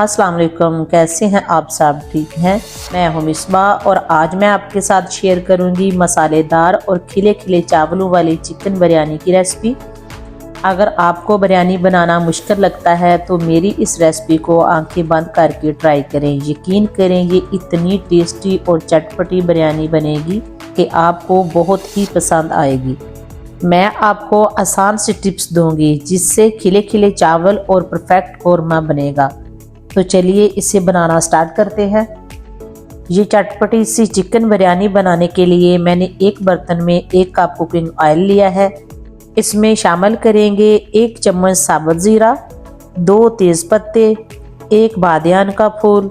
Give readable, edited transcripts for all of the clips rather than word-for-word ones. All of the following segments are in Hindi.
अस्सलाम वालेकुम, कैसे हैं आप सब? ठीक हैं। मैं हूं मिसबा और आज मैं आपके साथ शेयर करूंगी मसालेदार और खिले खिले चावलों वाली चिकन बिरयानी की रेसिपी। अगर आपको बिरयानी बनाना मुश्किल लगता है तो मेरी इस रेसिपी को आंखें बंद करके ट्राई करें। यकीन करें ये इतनी टेस्टी और चटपटी बिरयानी बनेगी कि आपको बहुत ही पसंद आएगी। मैं आपको आसान सी टिप्स दूंगी जिससे खिले खिले चावल और परफेक्ट कौरमा बनेगा। तो चलिए इसे बनाना स्टार्ट करते हैं। ये चटपटी सी चिकन बिरयानी बनाने के लिए मैंने एक बर्तन में 1 कप कुकिंग ऑयल लिया है। इसमें शामिल करेंगे 1 चम्मच साबुत ज़ीरा, 2 तेज़ पत्ते, 1 बादियान का फूल,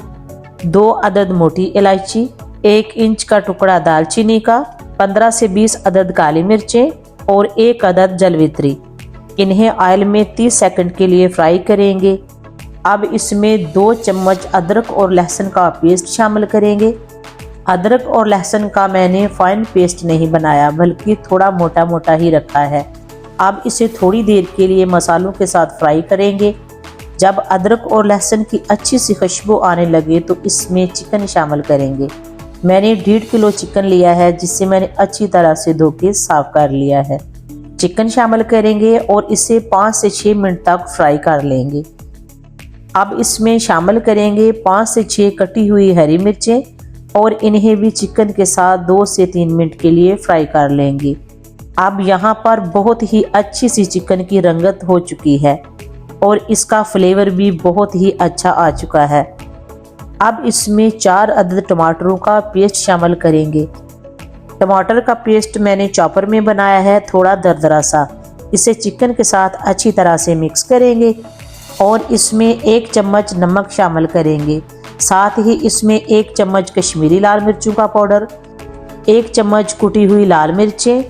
2 अदद मोटी इलायची, 1 इंच का टुकड़ा दालचीनी का, 15 से 20 अदद काली मिर्चें और 1 अदद जलवित्री। इन्हें ऑयल में 30 सेकंड के लिए फ्राई करेंगे। अब इसमें 2 चम्मच अदरक और लहसुन का पेस्ट शामिल करेंगे। अदरक और लहसुन का मैंने फाइन पेस्ट नहीं बनाया बल्कि थोड़ा मोटा मोटा ही रखा है। अब इसे थोड़ी देर के लिए मसालों के साथ फ्राई करेंगे। जब अदरक और लहसुन की अच्छी सी खुशबू आने लगे तो इसमें चिकन शामिल करेंगे। मैंने 1.5 किलो चिकन लिया है जिसे मैंने अच्छी तरह से धो के साफ कर लिया है। चिकन शामिल करेंगे और इसे 5 से 6 मिनट तक फ्राई कर लेंगे। अब इसमें शामिल करेंगे 5 से 6 कटी हुई हरी मिर्चें और इन्हें भी चिकन के साथ 2 से 3 मिनट के लिए फ्राई कर लेंगे। अब यहाँ पर बहुत ही अच्छी सी चिकन की रंगत हो चुकी है और इसका फ्लेवर भी बहुत ही अच्छा आ चुका है। अब इसमें 4 अदद टमाटरों का पेस्ट शामिल करेंगे। टमाटर का पेस्ट मैंने चॉपर में बनाया है, थोड़ा दरदरा सा। इसे चिकन के साथ अच्छी तरह से मिक्स करेंगे और इसमें 1 चम्मच नमक शामिल करेंगे। साथ ही इसमें 1 चम्मच कश्मीरी लाल मिर्चों का पाउडर, 1 चम्मच कुटी हुई लाल मिर्चें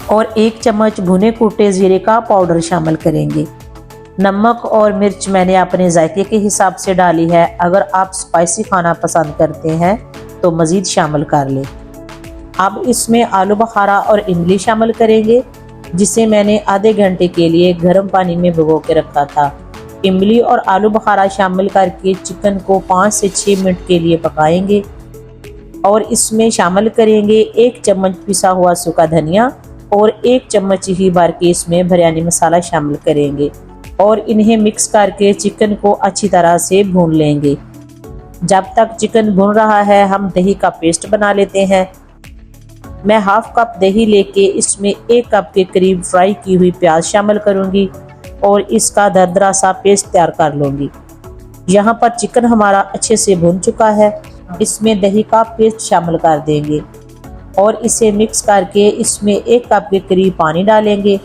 और 1 चम्मच भुने कूटे जीरे का पाउडर शामिल करेंगे। नमक और मिर्च मैंने अपने जायके के हिसाब से डाली है। अगर आप स्पाइसी खाना पसंद करते हैं तो मज़ीद शामिल कर लें। अब इसमें आलू बुखारा और इमली शामिल करेंगे जिसे मैंने आधे घंटे के लिए गर्म पानी में भिगो के रखा था। इमली और आलू बुखारा शामिल करके चिकन को 5 से 6 मिनट के लिए पकाएंगे और इसमें शामिल करेंगे 1 चम्मच पिसा हुआ सूखा धनिया और 1 चम्मच ही भर के इसमें बिरयानी मसाला शामिल करेंगे और इन्हें मिक्स करके चिकन को अच्छी तरह से भून लेंगे। जब तक चिकन भून रहा है हम दही का पेस्ट बना लेते हैं। मैं हाफ कप दही लेके इसमें 1 कप के करीब फ्राई की हुई प्याज शामिल करूंगी और इसका दरदरा सा पेस्ट तैयार कर लूँगी। यहाँ पर चिकन हमारा अच्छे से भुन चुका है। इसमें दही का पेस्ट शामिल कर देंगे और इसे मिक्स करके इसमें 1 कप के करीब पानी डालेंगे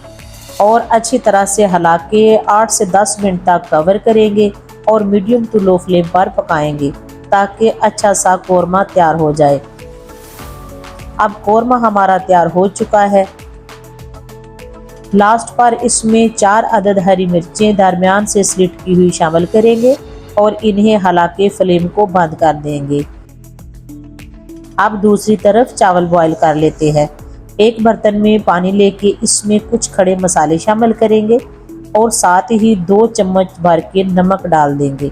और अच्छी तरह से हिला के 8 से 10 मिनट तक कवर करेंगे और मीडियम टू लो फ्लेम पर पकाएंगे ताकि अच्छा सा कौरमा तैयार हो जाए। अब कौरमा हमारा तैयार हो चुका है। लास्ट पर इसमें 4 अदद हरी मिर्चें दरमियान से स्लिट की हुई शामिल करेंगे और इन्हें हिला के फ्लेम को बंद कर देंगे। अब दूसरी तरफ चावल बॉईल कर लेते हैं। एक बर्तन में पानी लेके इसमें कुछ खड़े मसाले शामिल करेंगे और साथ ही 2 चम्मच भर के नमक डाल देंगे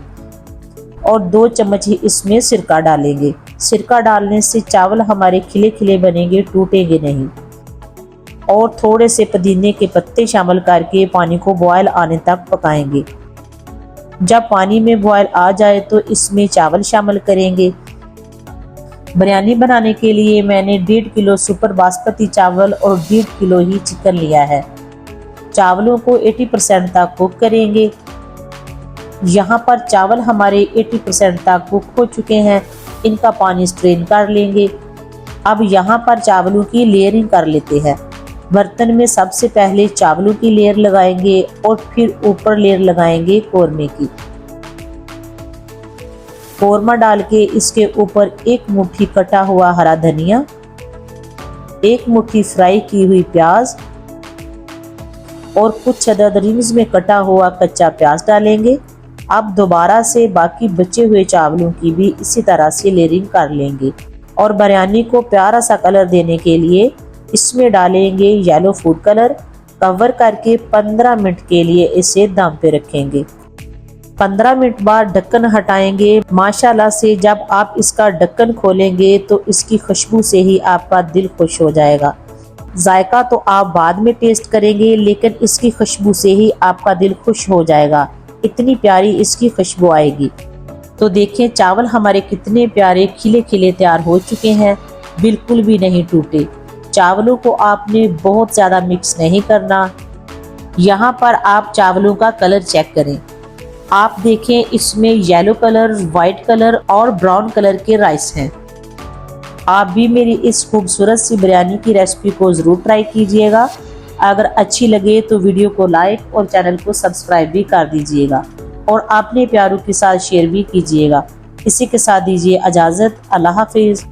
और 2 चम्मच ही इसमें सिरका डालेंगे। सिरका डालने से चावल हमारे खिले खिले बनेंगे, टूटेंगे नहीं। और थोड़े से पुदीने के पत्ते शामिल करके पानी को बॉयल आने तक पकाएंगे। जब पानी में बॉयल आ जाए तो इसमें चावल शामिल करेंगे। बिरयानी बनाने के लिए मैंने 1.5 किलो सुपर बासमती चावल और 1.5 किलो ही चिकन लिया है। चावलों को 80% तक कुक करेंगे। यहाँ पर चावल हमारे 80% तक कुक हो चुके हैं। इनका पानी स्ट्रेन कर लेंगे। अब यहाँ पर चावलों की लेयरिंग कर लेते हैं। बर्तन में सबसे पहले चावलों की लेयर लगाएंगे और फिर ऊपर लेयर लगाएंगे कौरमे की। कौरमा डाल के इसके ऊपर 1 मुट्ठी कटा हुआ हरा धनिया, 1 मुट्ठी फ्राई की हुई प्याज और कुछ अदद रिंग्स में कटा हुआ कच्चा प्याज डालेंगे। अब दोबारा से बाकी बचे हुए चावलों की भी इसी तरह से लेयरिंग कर लेंगे और बिरयानी को प्यारा सा कलर देने के लिए इसमें डालेंगे येलो फूड कलर। कवर करके 15 मिनट के लिए इसे दम पे रखेंगे। 15 मिनट बाद ढक्कन हटाएंगे। माशाल्लाह से जब आप इसका ढक्कन खोलेंगे तो इसकी खुशबू से ही आपका दिल खुश हो जाएगा। जायका तो आप बाद में टेस्ट करेंगे, लेकिन इसकी खुशबू से ही आपका दिल खुश हो जाएगा। इतनी प्यारी इसकी खुशबू आएगी। तो देखें चावल हमारे कितने प्यारे खिले खिले तैयार हो चुके हैं, बिल्कुल भी नहीं टूटे। चावलों को आपने बहुत ज़्यादा मिक्स नहीं करना। यहाँ पर आप चावलों का कलर चेक करें। आप देखें इसमें येलो कलर, वाइट कलर और ब्राउन कलर के राइस हैं। आप भी मेरी इस खूबसूरत सी बिरयानी की रेसिपी को ज़रूर ट्राई कीजिएगा। अगर अच्छी लगे तो वीडियो को लाइक और चैनल को सब्सक्राइब भी कर दीजिएगा और अपने प्यारों के साथ शेयर भी कीजिएगा। इसी के साथ दीजिए इजाज़त। अल्लाह हाफिज़।